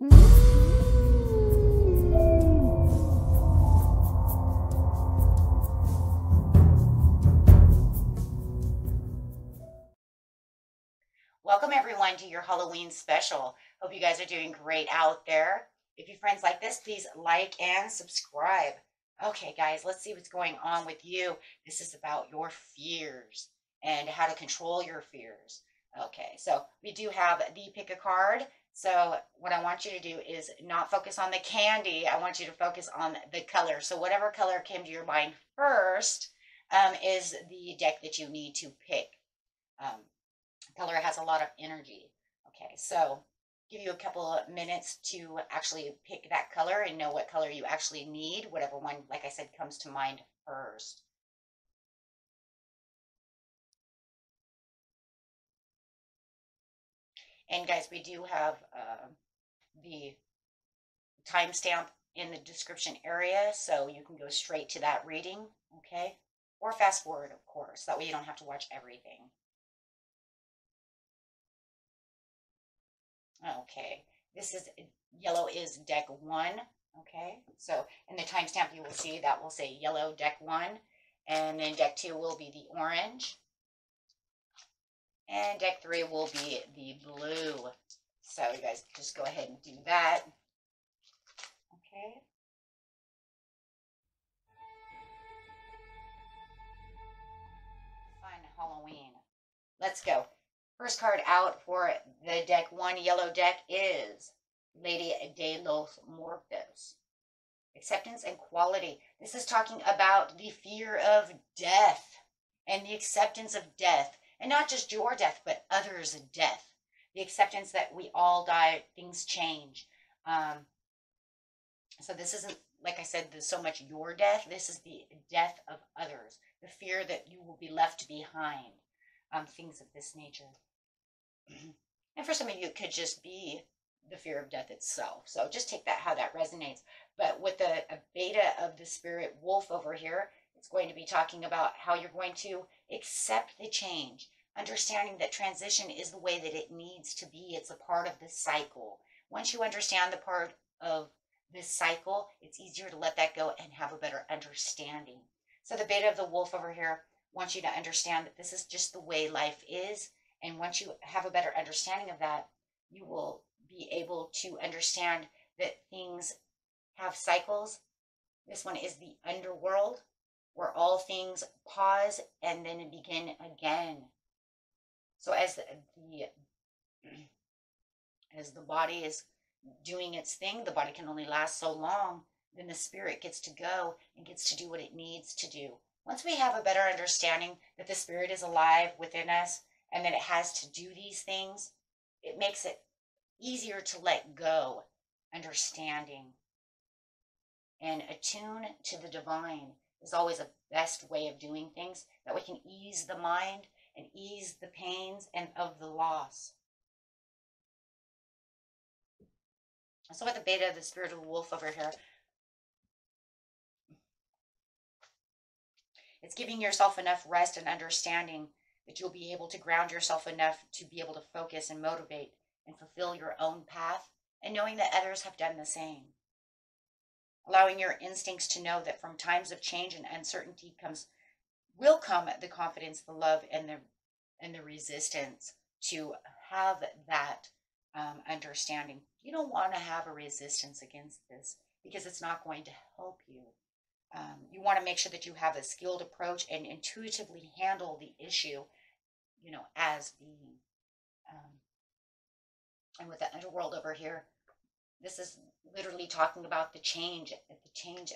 Welcome everyone to your Halloween special. Hope you guys are doing great out there. If your friends like this, please like and subscribe. Okay, guys, let's see what's going on with you. This is about your fears and how to control your fears. Okay, so we do have the pick a card. So what I want you to do is not focus on the candy. I want you to focus on the color. So whatever color came to your mind first is the deck that you need to pick. Color has a lot of energy. Okay, so give you a couple of minutes to actually pick that color and know what color you actually need, whatever one, like I said, comes to mind first. And guys, we do have the timestamp in the description area, so you can go straight to that reading, okay? Or fast forward, of course. That way you don't have to watch everything. Okay, this is yellow is deck 1. Okay, so in the timestamp you will see that will say yellow deck 1, and then deck 2 will be the orange, and deck 3 will be the blue. So you guys just go ahead and do that. Okay. Fun Halloween. Let's go. First card out for the deck 1 yellow deck is Lady de los Muertos. Acceptance and quality. This is talking about the fear of death and the acceptance of death. And not just your death, but others' death. The acceptance that we all die, things change. So this isn't, like I said, there's so much your death. This is the death of others. The fear that you will be left behind. Things of this nature. And for some of you, it could just be the fear of death itself. So just take that how that resonates. But with a beta of the spirit wolf over here, it's going to be talking about how you're going to accept the change, understanding that transition is the way that it needs to be. It's a part of the cycle. Once you understand the part of this cycle, it's easier to let that go and have a better understanding. So the beta of the wolf over here wants you to understand that this is just the way life is. And once you have a better understanding of that, you will be able to understand that things have cycles. This one is the underworld, where all things pause and then begin again. So as the body is doing its thing, the body can only last so long. Then the spirit gets to go and gets to do what it needs to do. Once we have a better understanding that the spirit is alive within us and that it has to do these things, it makes it easier to let go, understanding. And attune to the divine is always the best way of doing things, that we can ease the mind and ease the pains and of the loss. So with the beta of the spirit of the wolf over here, it's giving yourself enough rest and understanding that you'll be able to ground yourself enough to be able to focus and motivate and fulfill your own path, and knowing that others have done the same. Allowing your instincts to know that from times of change and uncertainty will come the confidence, the love, and the resistance to have that understanding. You don't want to have a resistance against this because it's not going to help you. You want to make sure that you have a skilled approach and intuitively handle the issue, as being. And with the underworld over here, this is literally talking about the change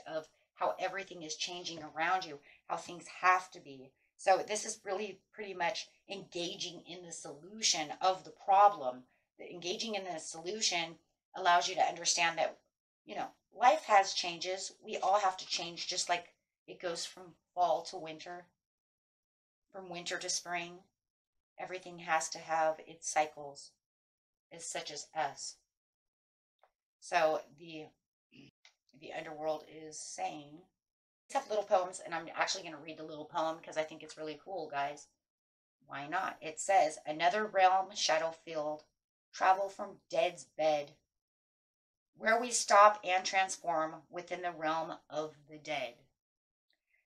of how everything is changing around you, how things have to be. So this is really pretty much engaging in the solution of the problem. Engaging in the solution allows you to understand that, life has changes. We all have to change, just like it goes from fall to winter, from winter to spring. Everything has to have its cycles, as such as us. So the underworld is saying, let's have little poems, and I'm actually going to read the little poem because I think it's really cool, guys. Why not? It says, another realm shadow filled, travel from dead's bed, where we stop and transform within the realm of the dead.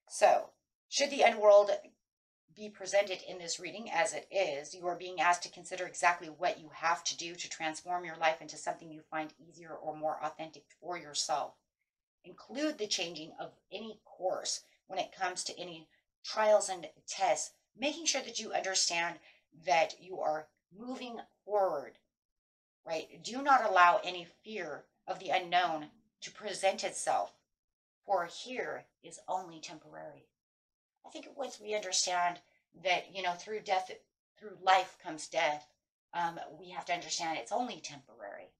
So, should the underworld be presented in this reading as it is, you are being asked to consider exactly what you have to do to transform your life into something you find easier or more authentic for yourself. Include the changing of any course when it comes to any trials and tests, making sure that you understand that you are moving forward, right? Do not allow any fear of the unknown to present itself, for here is only temporary. I think once we understand that, through death, through life comes death, we have to understand it's only temporary.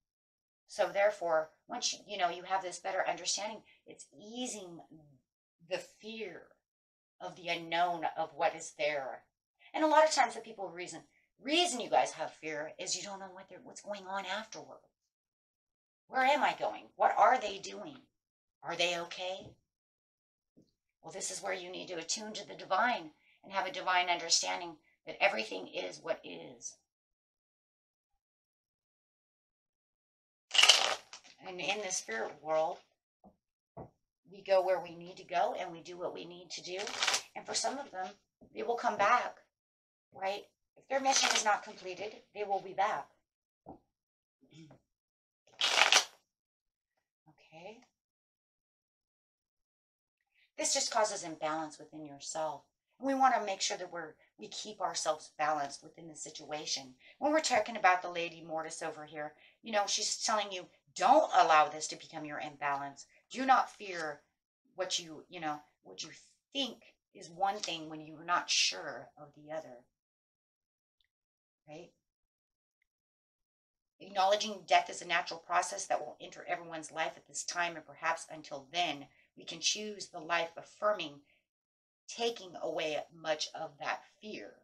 So therefore, once you have this better understanding, it's easing the fear of the unknown of what is there. And a lot of times the people reason you guys have fear is you don't know what's going on afterwards. Where am I going? What are they doing? Are they okay? Well, this is where you need to attune to the divine and have a divine understanding that everything is what is. And in the spirit world, we go where we need to go and we do what we need to do. And for some of them, they will come back, right? If their mission is not completed, they will be back. Okay. This just causes imbalance within yourself. And we want to make sure that we keep ourselves balanced within the situation. When we're talking about the Lady Mortis over here, she's telling you, don't allow this to become your imbalance. Do not fear what you think is one thing when you're not sure of the other. Right? Acknowledging death is a natural process that will enter everyone's life at this time, and perhaps until then, we can choose the life affirming, taking away much of that fear.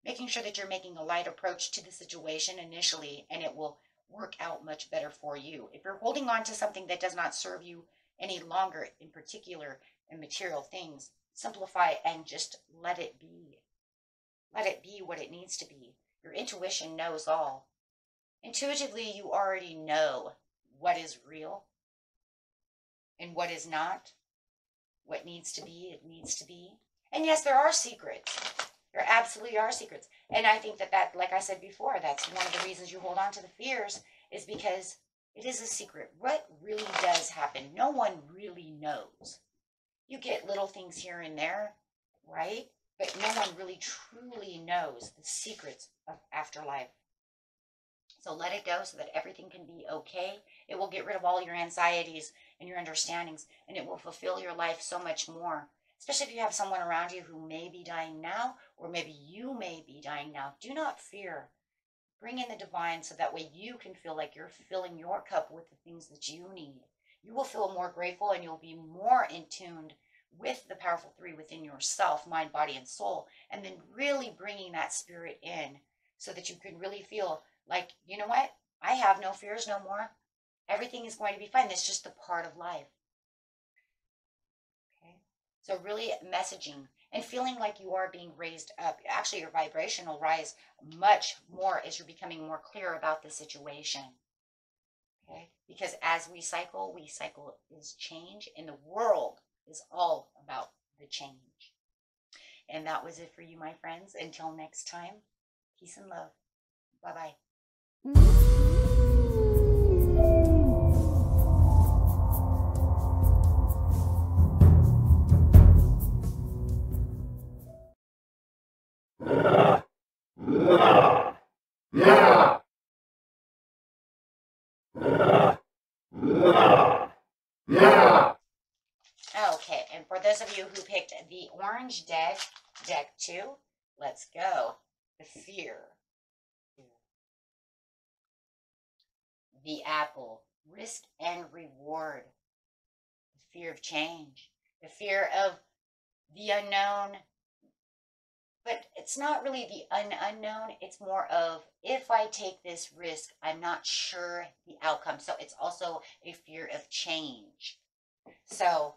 Making sure that you're making a light approach to the situation initially, and it will work out much better for you. If you're holding on to something that does not serve you any longer, in particular in material things, simplify and just let it be. Let it be what it needs to be. Your intuition knows all. Intuitively, you already know what is real and what is not. What needs to be, it needs to be. And yes, there are secrets. There absolutely are secrets. And I think that, like I said before, that's one of the reasons you hold on to the fears, is because it is a secret. What really does happen, no one really knows. You get little things here and there, right? But no one really truly knows the secrets of afterlife. So let it go so that everything can be okay. It will get rid of all your anxieties and your understandings, and it will fulfill your life so much more. Especially if you have someone around you who may be dying now, or maybe you may be dying now. Do not fear. Bring in the divine so that way you can feel like you're filling your cup with the things that you need. You will feel more grateful, and you'll be more in tune with the powerful three within yourself, mind, body, and soul, and then really bringing that spirit in so that you can really feel like, you know what? I have no fears no more. Everything is going to be fine. That's just a part of life. Okay. So really messaging and feeling like you are being raised up. Actually, your vibration will rise much more as you're becoming more clear about the situation. Okay. Because as we cycle is change, and the world is all about the change. And that was it for you, my friends. Until next time, peace and love. Bye-bye. Okay, and for those of you who picked the orange deck 2, let's go. The fear. The apple, risk and reward. The fear of change. The fear of the unknown. But it's not really the unknown. It's more of, if I take this risk, I'm not sure the outcome. So it's also a fear of change. So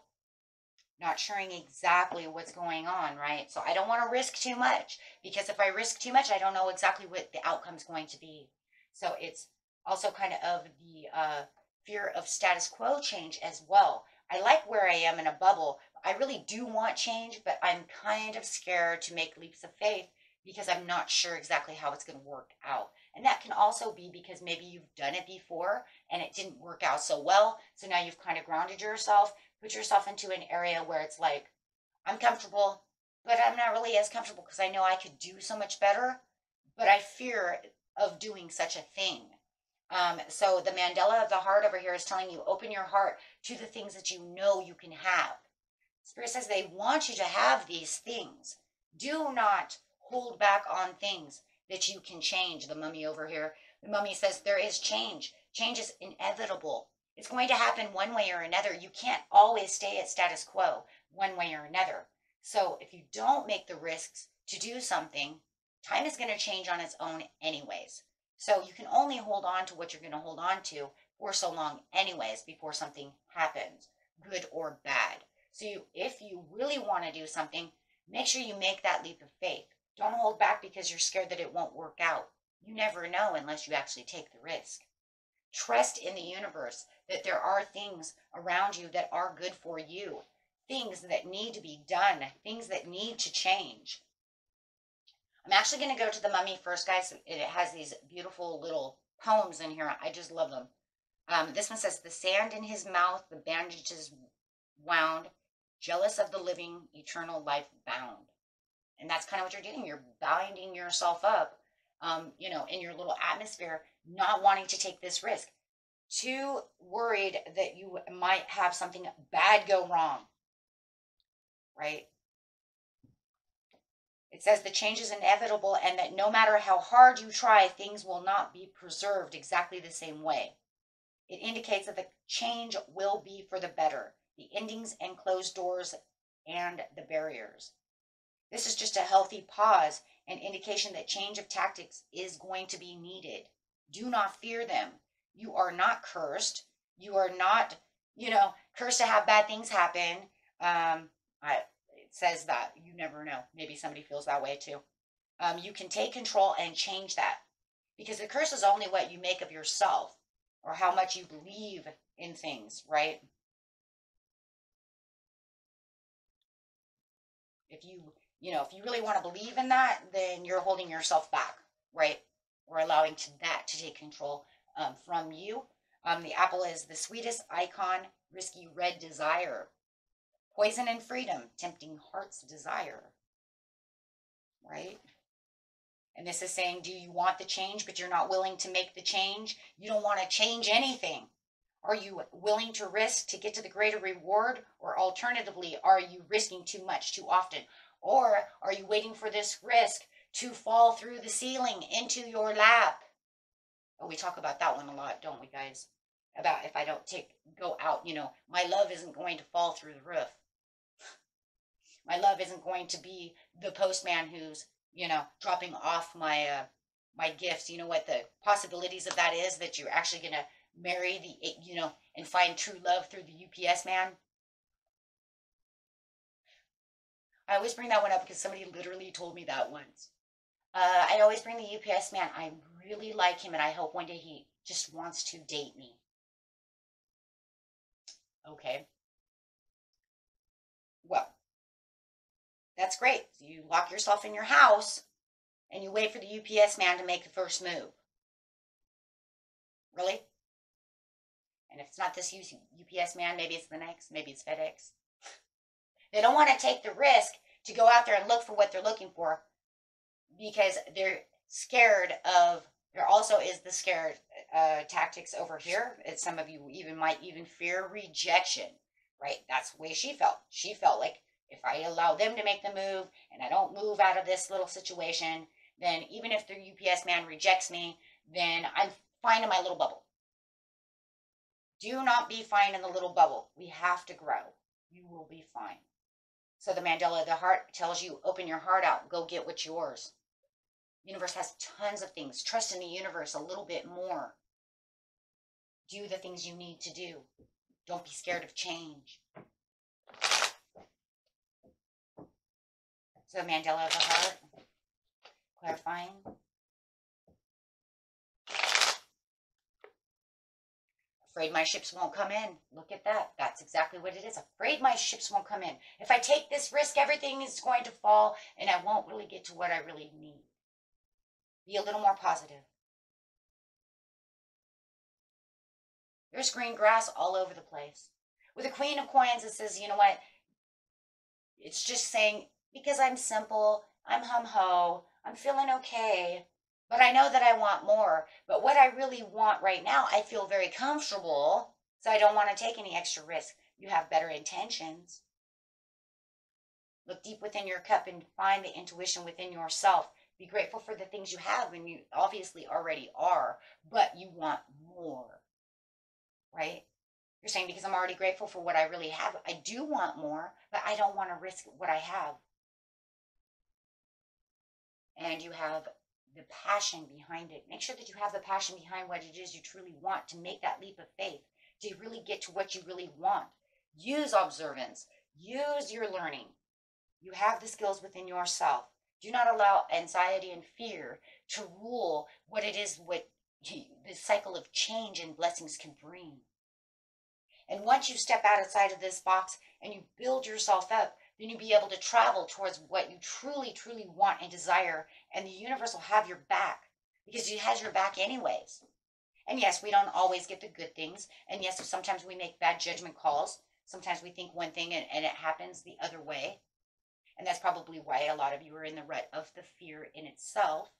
not sure exactly what's going on, right? So I don't want to risk too much, because if I risk too much, I don't know exactly what the outcome's going to be. So it's Also kind of the fear of status quo change as well. I like where I am in a bubble. I really do want change, but I'm kind of scared to make leaps of faith because I'm not sure exactly how it's going to work out. And that can also be because maybe you've done it before and it didn't work out so well. So now you've kind of grounded yourself, put yourself into an area where it's like, I'm comfortable, but I'm not really as comfortable because I know I could do so much better, but I fear of doing such a thing. So the mandala of the heart over here is telling you, open your heart to the things that you know you can have. Spirit says they want you to have these things. Do not hold back on things that you can change. The mummy over here, the mummy says there is change. Change is inevitable. It's going to happen one way or another. You can't always stay at status quo one way or another. So if you don't make the risks to do something, time is going to change on its own anyways. So you can only hold on to what you're going to hold on to for so long anyways before something happens, good or bad. So if you really want to do something, make sure you make that leap of faith. Don't hold back because you're scared that it won't work out. You never know unless you actually take the risk. Trust in the universe that there are things around you that are good for you, things that need to be done, things that need to change. I'm actually going to go to the mummy first, guys. It has these beautiful little poems in here. I just love them. This one says, the sand in his mouth, the bandages wound, jealous of the living, eternal life bound. And that's kind of what you're doing. You're binding yourself up, in your little atmosphere, not wanting to take this risk. Too worried that you might have something bad go wrong, right? It says the change is inevitable and that no matter how hard you try, things will not be preserved exactly the same way. It indicates that the change will be for the better, the endings and closed doors and the barriers. This is just a healthy pause, an indication that change of tactics is going to be needed. Do not fear them. You are not cursed. You are not, cursed to have bad things happen. It says that. You never know. Maybe somebody feels that way too. You can take control and change that because the curse is only what you make of yourself or how much you believe in things, right? If you really want to believe in that, then you're holding yourself back, right? Or allowing that to take control from you. The apple is the sweetest icon, risky red desire. Poison and freedom, tempting heart's desire, right? And this is saying, do you want the change, but you're not willing to make the change? You don't want to change anything. Are you willing to risk to get to the greater reward? Or alternatively, are you risking too much too often? Or are you waiting for this risk to fall through the ceiling into your lap? Oh, we talk about that one a lot, don't we, guys? About if I don't go out, my love isn't going to fall through the roof. My love isn't going to be the postman who's, dropping off my my gifts. You know what the possibilities of that is, that you're actually going to marry and find true love through the UPS man. I always bring that one up because somebody literally told me that once. I always bring the UPS man. I really like him and I hope one day he just wants to date me. Okay. Well, that's great. So you lock yourself in your house and you wait for the UPS man to make the first move. Really? And if it's not this UPS man, maybe it's the next, maybe it's FedEx. They don't want to take the risk to go out there and look for what they're looking for because they're scared of, there also is the scared tactics over here. Some of you might even fear rejection, right? That's the way she felt. She felt like if I allow them to make the move and I don't move out of this little situation, then even if the UPS man rejects me, then I'm fine in my little bubble. Do not be fine in the little bubble. We have to grow. You will be fine. So the mandala of the heart tells you, open your heart out. Go get what's yours. The universe has tons of things. Trust in the universe a little bit more. Do the things you need to do. Don't be scared of change. So mandala of the heart, clarifying. Afraid my ships won't come in. Look at that. That's exactly what it is. Afraid my ships won't come in. If I take this risk, everything is going to fall and I won't really get to what I really need. Be a little more positive. There's green grass all over the place. With the Queen of Coins, it says, you know what? It's just saying, because I'm simple, I'm hum-ho, I'm feeling okay, but I know that I want more. But what I really want right now, I feel very comfortable, so I don't want to take any extra risk. You have better intentions. Look deep within your cup and find the intuition within yourself. Be grateful for the things you have, and you obviously already are, but you want more, right? You're saying, because I'm already grateful for what I really have, I do want more, but I don't want to risk what I have. And you have the passion behind it. Make sure that you have the passion behind what it is you truly want to make that leap of faith, to really get to what you really want. Use observance. Use your learning. You have the skills within yourself. Do not allow anxiety and fear to rule what it is, what the cycle of change and blessings can bring. And once you step outside of this box and you build yourself up, then you'll be able to travel towards what you truly, truly want and desire. And the universe will have your back, because it has your back anyways. And yes, we don't always get the good things. And yes, sometimes we make bad judgment calls. Sometimes we think one thing and it happens the other way. And that's probably why a lot of you are in the rut of the fear in itself.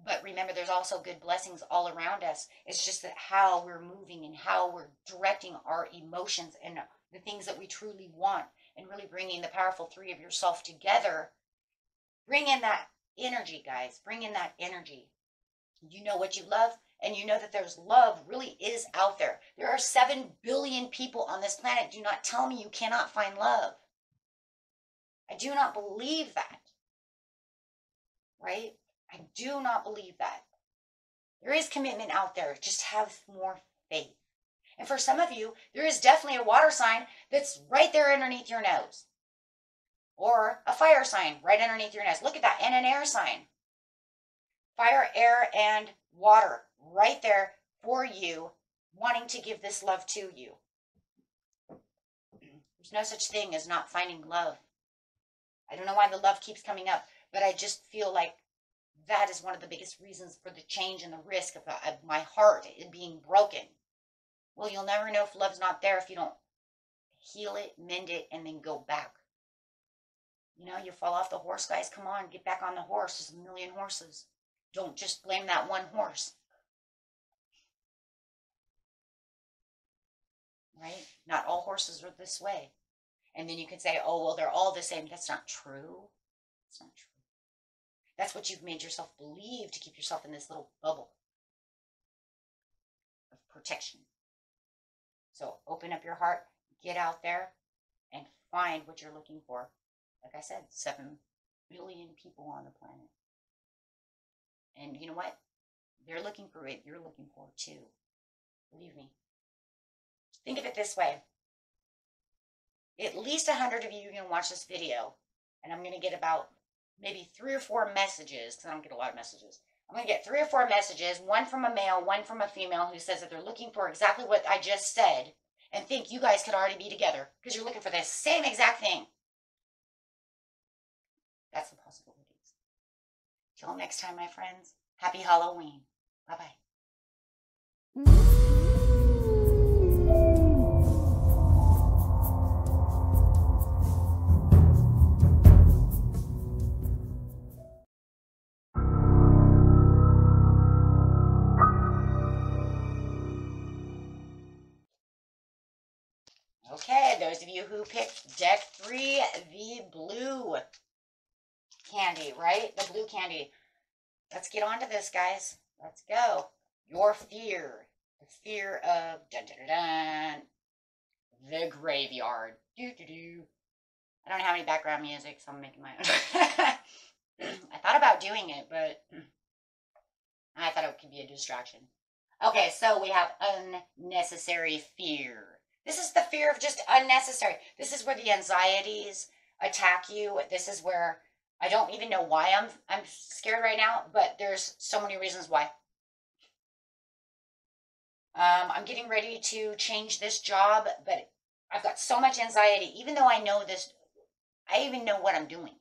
But remember, there's also good blessings all around us. It's just that how we're moving and how we're directing our emotions and the things that we truly want, and really bringing the powerful three of yourself together. Bring in that energy, guys. Bring in that energy. You know what you love, and you know that there's love really is out there. There are 7 billion people on this planet. Do not tell me you cannot find love. I do not believe that. Right? I do not believe that. There is commitment out there. Just have more faith. And for some of you, there is definitely a water sign that's right there underneath your nose. Or a fire sign right underneath your nose. Look at that. And an air sign. Fire, air, and water right there for you, wanting to give this love to you. There's no such thing as not finding love. I don't know why the love keeps coming up, but I just feel like that is one of the biggest reasons for the change and the risk of my heart being broken. Well, you'll never know if love's not there if you don't heal it, mend it, and then go back. You know, you fall off the horse, guys. Come on, get back on the horse. There's a million horses. Don't just blame that one horse. Right? Not all horses are this way. And then you can say, oh, well, they're all the same. That's not true. It's not true. That's what you've made yourself believe to keep yourself in this little bubble of protection. So open up your heart, get out there, and find what you're looking for. Like I said, 7 billion people on the planet. And you know what? They're looking for it. You're looking for it too. Believe me. Think of it this way. At least 100 of you are going to watch this video. And I'm going to get about maybe 3 or 4 messages, because I don't get a lot of messages. I'm going to get 3 or 4 messages, one from a male, one from a female, who says that they're looking for exactly what I just said, and think you guys could already be together, because you're looking for the same exact thing. That's the possibilities. Till next time, my friends, happy Halloween. Bye-bye. Okay, those of you who picked deck 3, the blue candy, right? The blue candy. Let's get on to this, guys. Let's go. Your fear. The fear of dun, dun, dun, dun, the graveyard. Doo, doo, doo. I don't have any background music, so I'm making my own. I thought about doing it, but I thought it could be a distraction. Okay, so we have unnecessary fear. This is the fear of just unnecessary. This is where the anxieties attack you. This is where I don't even know why I'm scared right now, but there's so many reasons why. I'm getting ready to change this job, but I've got so much anxiety, even though I know this, I even know what I'm doing.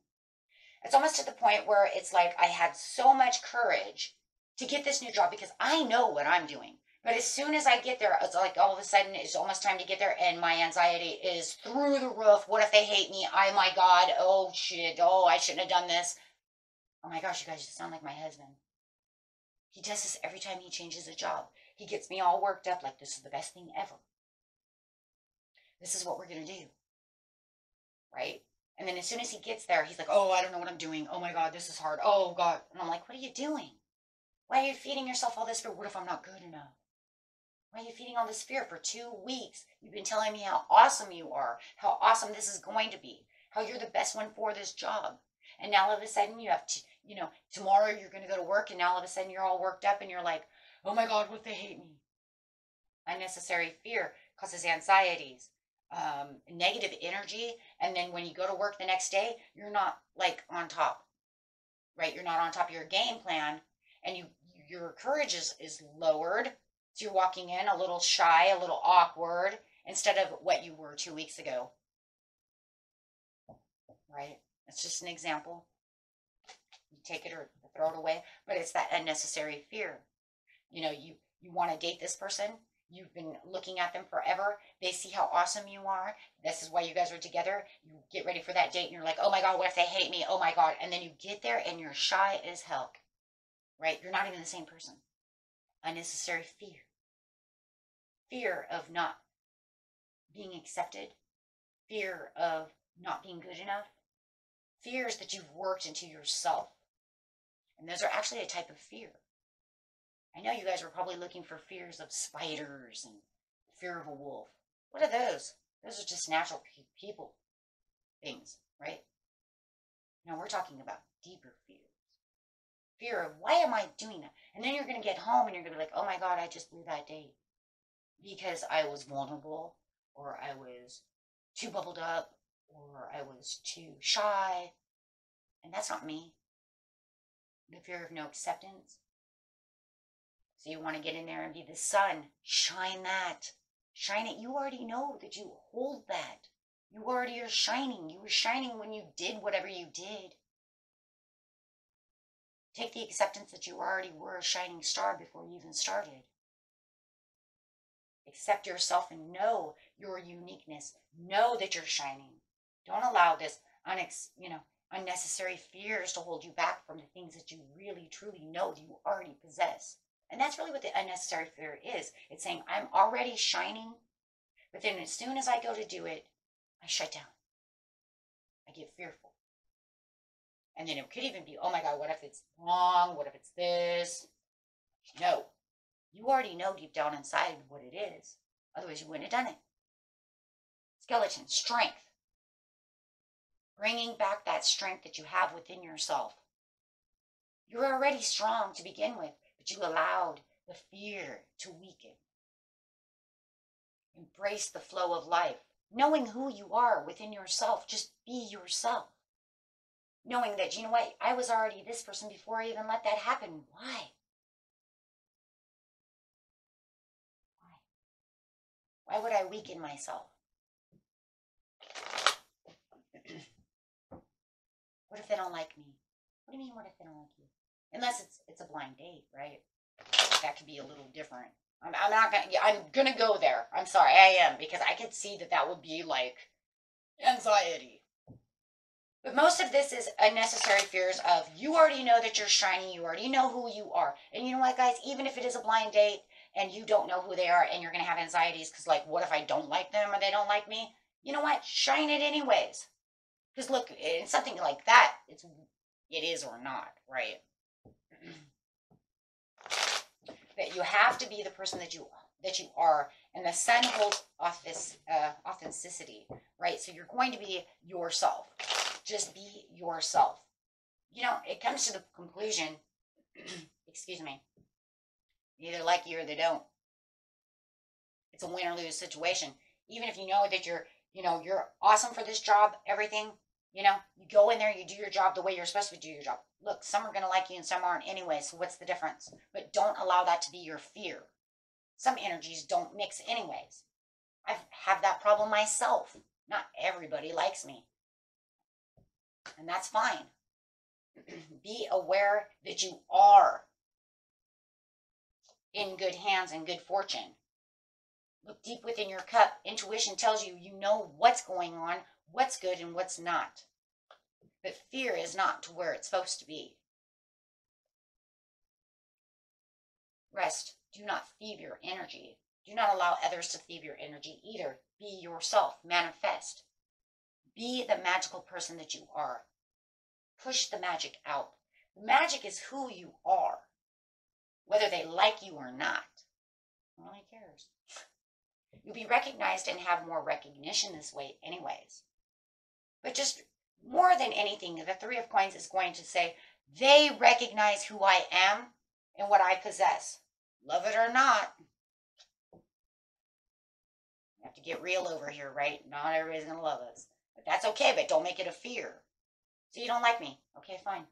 It's almost to the point where it's like I had so much courage to get this new job because I know what I'm doing. But as soon as I get there, it's like all of a sudden it's almost time to get there, and my anxiety is through the roof. What if they hate me? Oh my God. Oh shit. Oh, I shouldn't have done this. Oh my gosh, you guys just sound like my husband. He does this every time he changes a job. He gets me all worked up like this is the best thing ever. This is what we're going to do. Right? And then as soon as he gets there, he's like, oh, I don't know what I'm doing. Oh my God, this is hard. Oh God. And I'm like, what are you doing? Why are you feeding yourself all this fear? What if I'm not good enough? Why are you feeding all this fear for 2 weeks? You've been telling me how awesome you are, how awesome this is going to be, how you're the best one for this job. And now all of a sudden you have to, tomorrow you're going to go to work, and now all of a sudden you're all worked up and you're like, oh my God, what if they hate me? Unnecessary fear causes anxieties, negative energy. And then when you go to work the next day, you're not like on top, right? You're not on top of your game plan, and your courage is lowered. So you're walking in a little shy, a little awkward, instead of what you were 2 weeks ago, right? It's just an example. You take it or throw it away, but it's that unnecessary fear. You want to date this person. You've been looking at them forever. They see how awesome you are. This is why you guys are together. You get ready for that date and you're like, oh my God, what if they hate me? Oh my God. And then you get there and you're shy as hell, right? You're not even the same person. Unnecessary fear. Fear of not being accepted. Fear of not being good enough. Fears that you've worked into yourself. And those are actually a type of fear. I know you guys were probably looking for fears of spiders and fear of a wolf. What are those? Those are just natural people things, right? Now we're talking about deeper fears. Fear of, why am I doing that? And then you're going to get home and you're going to be like, oh my God, I just blew that date because I was vulnerable, or I was too bubbled up, or I was too shy. And that's not me. The fear of no acceptance. So you want to get in there and be the sun. Shine that. Shine it. You already know that you hold that. You already are shining. You were shining when you did whatever you did. Take the acceptance that you already were a shining star before you even started. Accept yourself and know your uniqueness. Know that you're shining. Don't allow this unnecessary fears to hold you back from the things that you really, truly know that you already possess. And that's really what the unnecessary fear is. It's saying, I'm already shining, but then as soon as I go to do it, I shut down. I get fearful. And then it could even be, oh my God, what if it's wrong? What if it's this? No. You already know deep down inside what it is. Otherwise, you wouldn't have done it. Skeleton, strength. Bringing back that strength that you have within yourself. You're already strong to begin with, but you allowed the fear to weaken. Embrace the flow of life. Knowing who you are within yourself, just be yourself. Knowing that, you know what, I was already this person before I even let that happen. Why? Why would I weaken myself? What if they don't like me? What do you mean, what if they don't like you? Unless it's a blind date, right? That could be a little different. I'm gonna go there. I'm sorry, I am, because I could see that would be like anxiety. But most of this is unnecessary fears of, you already know that you're shining, you already know who you are. And you know what, guys, even if it is a blind date and you don't know who they are and you're gonna have anxieties because, like, what if I don't like them or they don't like me? You know what? Shine it anyways. Because look, in something like that, it is or not, right? That you have to be the person that you are, and the sun holds off this authenticity, right? So you're going to be yourself. Just be yourself. It comes to the conclusion, excuse me, they either like you or they don't. It's a win or lose situation. Even if you know that you're awesome for this job, everything, you go in there, you do your job the way you're supposed to do your job. Look, some are going to like you and some aren't anyway, so what's the difference? But don't allow that to be your fear. Some energies don't mix anyways. I have that problem myself. Not everybody likes me. And that's fine. Be aware that you are in good hands and good fortune. Look deep within your cup. Intuition tells you you know what's going on, what's good and what's not. But fear is not to where it's supposed to be. Rest. Do not thieve your energy. Do not allow others to thieve your energy either. Be yourself. Manifest. Be the magical person that you are. Push the magic out. The magic is who you are. Whether they like you or not. No one really cares. You'll be recognized and have more recognition this way anyways. But just more than anything, the Three of Coins is going to say, they recognize who I am and what I possess. Love it or not. We have to get real over here, right? Not everybody's going to love us. But that's okay, but don't make it a fear. So you don't like me. Okay, fine.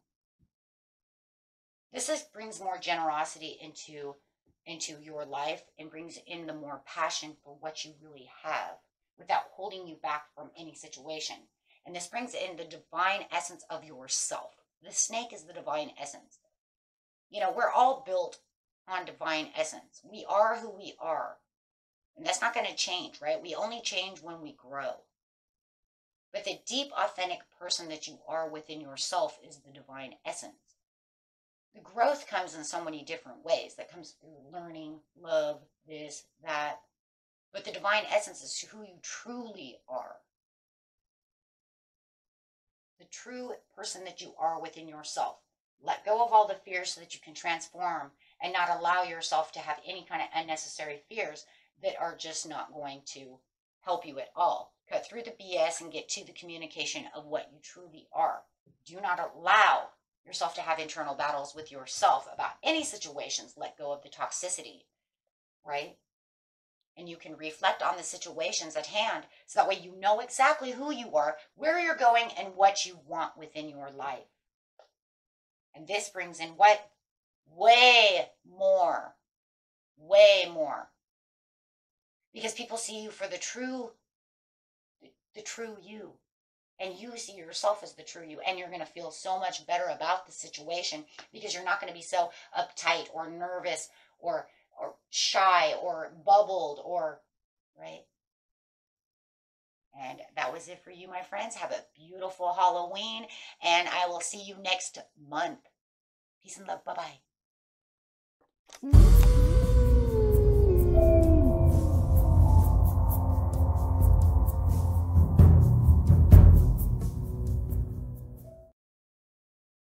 This brings more generosity into your life and brings in the more passion for what you really have without holding you back from any situation. And this brings in the divine essence of yourself. The snake is the divine essence. You know, we're all built on divine essence. We are who we are. And that's not going to change, right? We only change when we grow. But the deep, authentic person that you are within yourself is the divine essence. The growth comes in so many different ways. That comes through learning, love, this, that. But the divine essence is who you truly are. The true person that you are within yourself. Let go of all the fears so that you can transform and not allow yourself to have any kind of unnecessary fears that are just not going to help you at all. Cut through the BS and get to the communication of what you truly are. Do not allow yourself to have internal battles with yourself about any situations. Let go of the toxicity, right? And you can reflect on the situations at hand so that way you know exactly who you are, where you're going, and what you want within your life. And this brings in what? Way more. Way more. Because people see you for the true you. And you see yourself as the true you. And you're going to feel so much better about the situation because you're not going to be so uptight or nervous or shy or bubbled or, right? And that was it for you, my friends. Have a beautiful Halloween. And I will see you next month. Peace and love. Bye-bye.